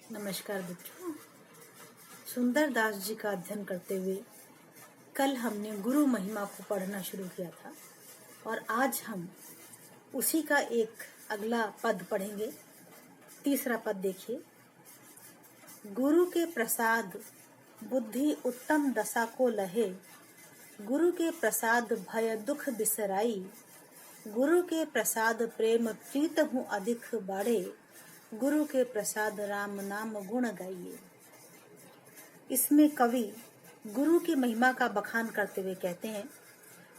नमस्कार बच्चों। सुंदर दास जी का अध्ययन करते हुए कल हमने गुरु महिमा को पढ़ना शुरू किया था और आज हम उसी का एक अगला पद पढ़ेंगे। तीसरा पद देखिए। गुरु के प्रसाद बुद्धि उत्तम दशा को लहे, गुरु के प्रसाद भय दुख बिसराई, गुरु के प्रसाद प्रेम प्रीत हूँ अधिक बाढ़े, गुरु के प्रसाद राम नाम गुण गाइए। इसमें कवि गुरु की महिमा का बखान करते हुए कहते हैं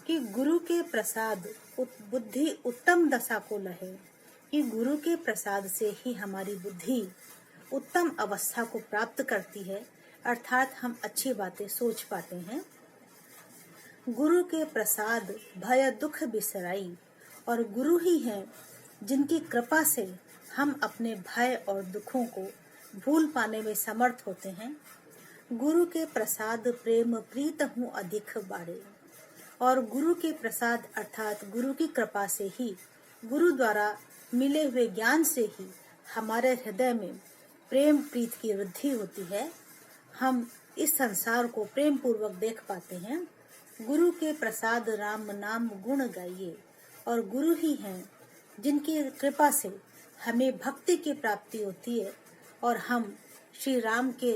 कि गुरु के प्रसाद बुद्धि उत्तम दशा को लहे, कि गुरु के प्रसाद से ही हमारी बुद्धि उत्तम अवस्था को प्राप्त करती है, अर्थात हम अच्छी बातें सोच पाते हैं। गुरु के प्रसाद भय दुख बिसराई, और गुरु ही हैं जिनकी कृपा से हम अपने भय और दुखों को भूल पाने में समर्थ होते हैं। गुरु के प्रसाद प्रेम प्रीत हूँ अधिक बाड़े, और गुरु के प्रसाद अर्थात गुरु की कृपा से ही, गुरु द्वारा मिले हुए ज्ञान से ही हमारे हृदय में प्रेम प्रीत की वृद्धि होती है। हम इस संसार को प्रेम पूर्वक देख पाते हैं। गुरु के प्रसाद राम नाम गुण गाइए, और गुरु ही हैं जिनकी कृपा से हमें भक्ति की प्राप्ति होती है और हम श्री राम के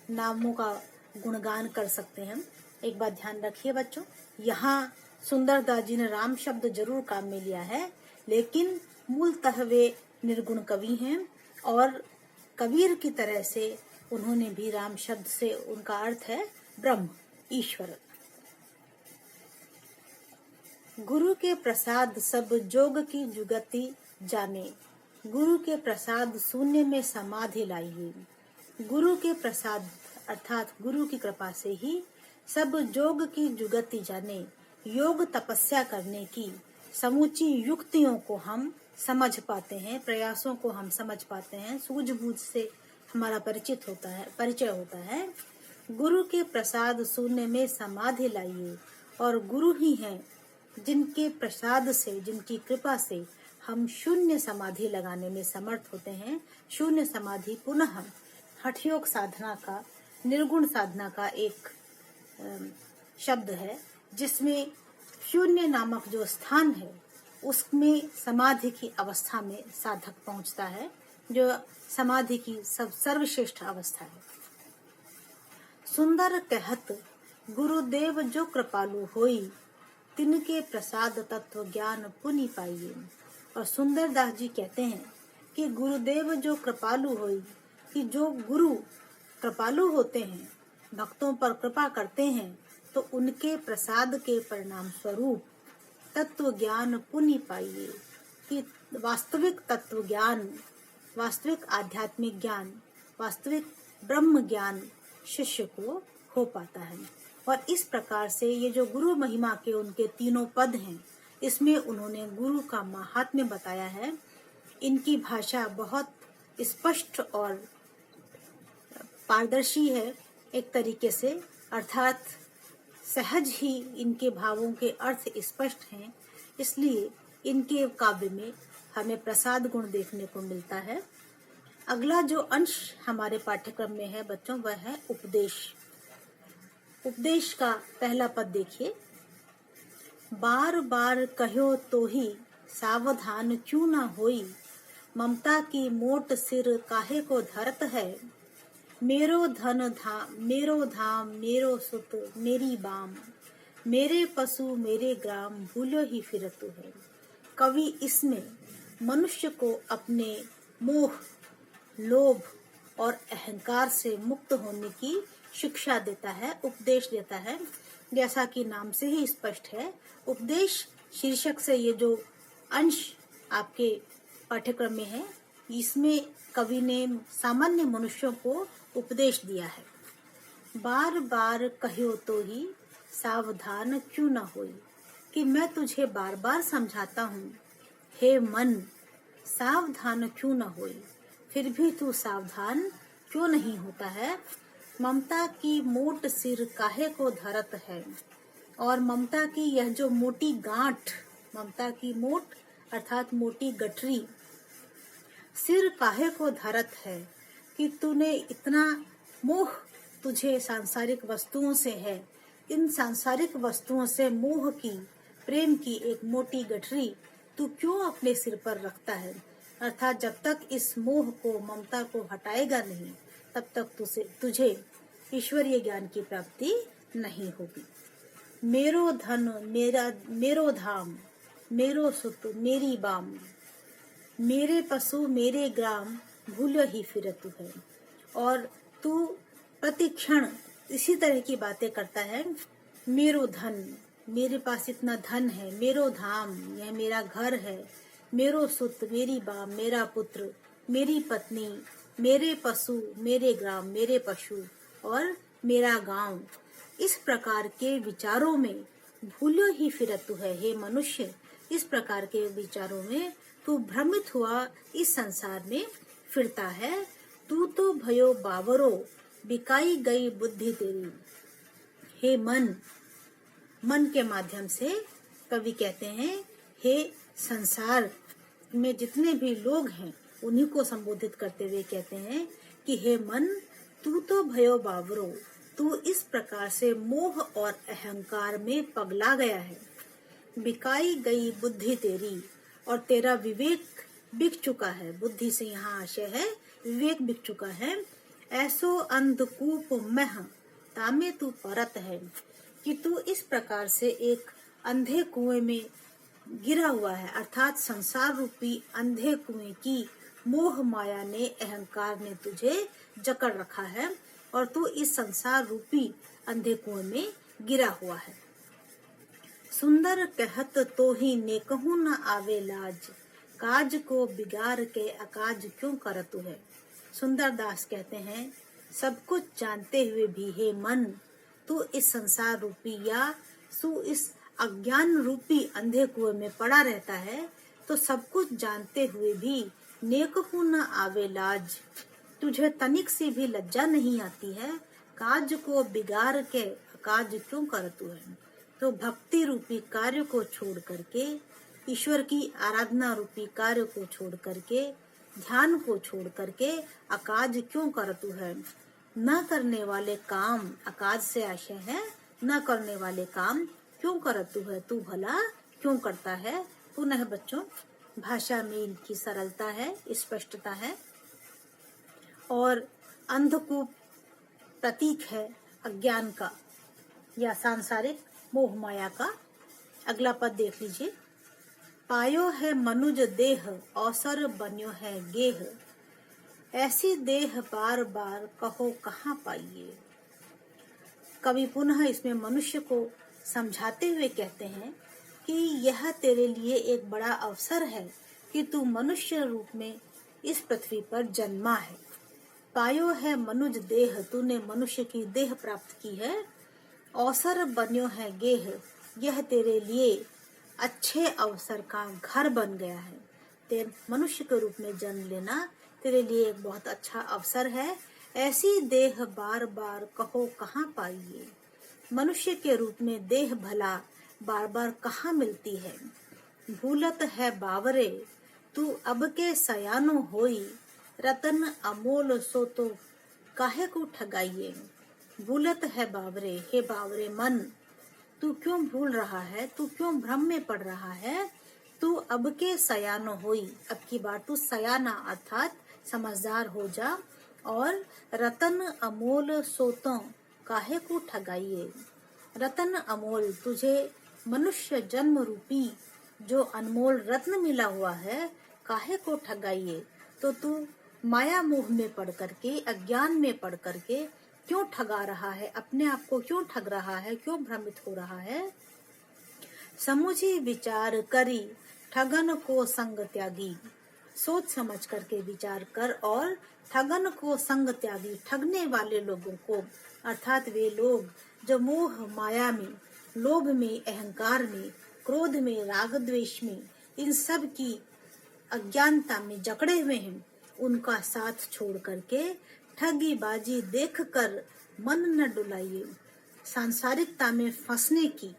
नामों का गुणगान कर सकते हैं। एक बात ध्यान रखिए बच्चों, यहाँ सुंदरदास जी ने राम शब्द जरूर काम में लिया है, लेकिन मूलतः वे निर्गुण कवि हैं और कबीर की तरह से उन्होंने भी राम शब्द से उनका अर्थ है ब्रह्म ईश्वर। गुरु के प्रसाद सब जोग की जुगति जाने, गुरु के प्रसाद शून्य में समाधि लाइए। गुरु के प्रसाद अर्थात गुरु की कृपा से ही सब जोग की जुगति जाने, योग तपस्या करने की समूची युक्तियों को हम समझ पाते हैं, प्रयासों को हम समझ पाते हैं, सूझबूझ से हमारा परिचय होता है। गुरु के प्रसाद शून्य में समाधि लाइए, और गुरु ही हैं जिनके प्रसाद से, जिनकी कृपा से हम शून्य समाधि लगाने में समर्थ होते हैं। शून्य समाधि पुनः हठयोग साधना का, निर्गुण साधना का एक शब्द है, जिसमें शून्य नामक जो स्थान है उसमें समाधि की अवस्था में साधक पहुंचता है, जो समाधि की सर्वश्रेष्ठ अवस्था है। सुंदर कहत गुरुदेव जो कृपालु होई, तिनके प्रसाद तत्व ज्ञान पुनि पाइए। और सुंदर दास जी कहते हैं कि गुरुदेव जो कृपालु होई, कि जो गुरु कृपालु होते हैं, भक्तों पर कृपा करते हैं, तो उनके प्रसाद के परिणाम स्वरूप तत्व ज्ञान पुनि पाइए, कि वास्तविक तत्व ज्ञान, वास्तविक आध्यात्मिक ज्ञान, वास्तविक ब्रह्म ज्ञान शिष्य को हो पाता है। और इस प्रकार से ये जो गुरु महिमा के उनके तीनों पद हैं, इसमें उन्होंने गुरु का महात्म्य बताया है। इनकी भाषा बहुत स्पष्ट और पारदर्शी है एक तरीके से, अर्थात सहज ही इनके भावों के अर्थ स्पष्ट हैं, इसलिए इनके काव्य में हमें प्रसाद गुण देखने को मिलता है। अगला जो अंश हमारे पाठ्यक्रम में है बच्चों, वह है उपदेश। उपदेश का पहला पद देखिए। बार बार कहो तो ही सावधान क्यों ना होई, ममता की मोट सिर काहे को धरत है, मेरो धन धाम मेरो धाम मेरो सुत मेरी बाम, मेरे पशु मेरे ग्राम भूलो ही फिरतु है। कवि इसमें मनुष्य को अपने मोह, लोभ और अहंकार से मुक्त होने की शिक्षा देता है, उपदेश देता है। जैसा कि नाम से ही स्पष्ट है, उपदेश शीर्षक से ये जो अंश आपके पाठ्यक्रम में है, इसमें कवि ने सामान्य मनुष्यों को उपदेश दिया है। बार बार कहो तो ही सावधान क्यों न होई, कि मैं तुझे बार बार समझाता हूँ, हे मन सावधान क्यों न होई, फिर भी तू सावधान क्यों नहीं होता है। ममता की मोट सिर काहे को धरत है, और ममता की यह जो मोटी गांठ, ममता की मोट अर्थात मोटी गठरी सिर काहे को धरत है, कि तूने इतना मोह तुझे सांसारिक वस्तुओं से है, इन सांसारिक वस्तुओं से मोह की, प्रेम की एक मोटी गठरी तू क्यों अपने सिर पर रखता है। अर्थात जब तक इस मोह को, ममता को हटाएगा नहीं, तब तक तुझे ईश्वरीय ज्ञान की प्राप्ति नहीं होगी। मेरो धन मेरा, मेरो धाम, मेरो सुत मेरी बाम, मेरे पशु मेरे ग्राम, भूलो ही फिरतु है। और तू प्रतिक्षण इसी तरह की बातें करता है। मेरो धन, मेरे पास इतना धन है, मेरो धाम, यह मेरा घर है, मेरो सुत मेरी बाम, मेरा पुत्र, मेरी पत्नी, मेरे पशु मेरे ग्राम, मेरे पशु और मेरा गांव। इस प्रकार के विचारों में भूलो ही फिरतु है। हे मनुष्य, इस प्रकार के विचारों में तू भ्रमित हुआ इस संसार में फिरता है। तू तो भयो बावरो, बिकाई गई बुद्धि तेरी। हे मन, मन के माध्यम से कवि कहते हैं, हे संसार में जितने भी लोग हैं उन्हीं को संबोधित करते हुए कहते हैं कि हे मन, तू तो भयो बावरो, तू इस प्रकार से मोह और अहंकार में पगला गया है। बिकाई गई बुद्धि तेरी, और तेरा विवेक बिक चुका है। बुद्धि से यहाँ आशय है विवेक बिक चुका है। ऐसो अंधकूप मह तामे तू परत है, कि तू इस प्रकार से एक अंधे कुएं में गिरा हुआ है। अर्थात संसार रूपी अंधे कुएं की मोह माया ने, अहंकार ने तुझे जकड़ रखा है और तू इस संसार रूपी अंधे कुएं में गिरा हुआ है। सुंदर कहत तो ही नेकहु न आवे लाज, काज को बिगाड़ के अकाज क्यों करतु है। सुंदर दास कहते हैं, सब कुछ जानते हुए भी हे मन, तू इस संसार रूपी या तू इस अज्ञान रूपी अंधे कुएं में पड़ा रहता है। तो सब कुछ जानते हुए भी नेकहु न आवे लाज, तुझे तनिक सी भी लज्जा नहीं आती है। काज को बिगाड़ के अकाज क्यों करतु है। तो भक्ति रूपी कार्य को छोड़ करके, ईश्वर की आराधना रूपी कार्य को छोड़ करके, ध्यान को छोड़ करके अकाज क्यों करतु है। न करने वाले काम, अकाज से आशय है न करने वाले काम क्यों करतु है, तू भला क्यों करता है। पुनः बच्चों, भाषा में इनकी सरलता है, स्पष्टता है। और अंधकूप प्रतीक है अज्ञान का या सांसारिक मोह माया का। अगला पद देख लीजिए। पायो है मनुज देह, अवसर बन्यो है गेह, ऐसी देह बार बार कहो कहाँ पाइए। कवि पुनः इसमें मनुष्य को समझाते हुए कहते हैं कि यह तेरे लिए एक बड़ा अवसर है कि तू मनुष्य रूप में इस पृथ्वी पर जन्मा है। पायो है मनुज देह, तूने मनुष्य की देह प्राप्त की है। अवसर बन्यो है गेह, यह तेरे लिए अच्छे अवसर का घर बन गया है। तेरे मनुष्य के रूप में जन्म लेना तेरे लिए एक बहुत अच्छा अवसर है। ऐसी देह बार बार कहो कहाँ पाइए। मनुष्य के रूप में देह भला बार बार कहाँ मिलती है। भूलत है बावरे, तू अब के सयानो होई, रतन अमोल सो तो काहे को ठगाइए। भूलत है बावरे, हे बावरे मन, तू क्यों भूल रहा है, तू क्यों भ्रम में पड़ रहा है। तू अब के सयानो होई, अब की बार तू सयाना अर्थात समझदार हो जा। और रतन अमोल सोतों काहे को ठगाइए। रतन अमोल, तुझे मनुष्य जन्म रूपी जो अनमोल रत्न मिला हुआ है, काहे को ठगाइए। तो तू माया मोह में पड़ करके, अज्ञान में पड़ करके क्यों ठगा रहा है, अपने आप को क्यों ठग रहा है, क्यों भ्रमित हो रहा है। समुझी विचार करी, ठगन को संग त्यागी। सोच समझ करके विचार कर और ठगन को संग त्यागी, ठगने वाले लोगों को, अर्थात वे लोग जो मोह माया में, लोभ में, अहंकार में, क्रोध में, राग द्वेष में, इन सब की अज्ञानता में जकड़े हुए हैं, उनका साथ छोड़ करके ठगी बाजी देख कर मन न डुलाइए। सांसारिकता में फंसने की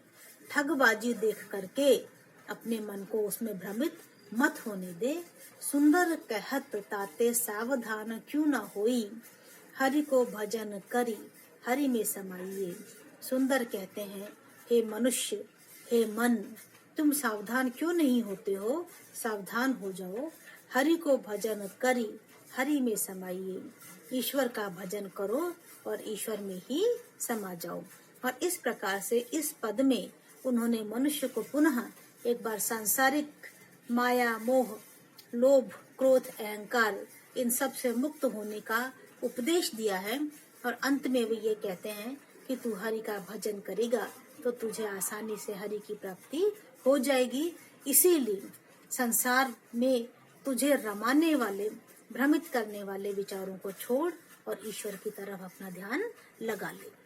ठगबाजी देख करके अपने मन को उसमें भ्रमित मत होने दे। सुंदर कहत ताते सावधान क्यों न होई, हरि को भजन करी हरि में समाइए। सुंदर कहते हैं, हे मनुष्य, हे मन, तुम सावधान क्यों नहीं होते हो? सावधान हो जाओ, हरि को भजन करी हरि में समाइए। ईश्वर का भजन करो और ईश्वर में ही समा जाओ। और इस प्रकार से इस पद में उन्होंने मनुष्य को पुनः एक बार सांसारिक माया, मोह, लोभ, क्रोध, अहंकार इन सब से मुक्त होने का उपदेश दिया है। और अंत में वे ये कहते हैं कि तू हरि का भजन करेगा तो तुझे आसानी से हरि की प्राप्ति हो जाएगी। इसीलिए संसार में तुझे रमाने वाले, भ्रमित करने वाले विचारों को छोड़ और ईश्वर की तरफ अपना ध्यान लगा ले।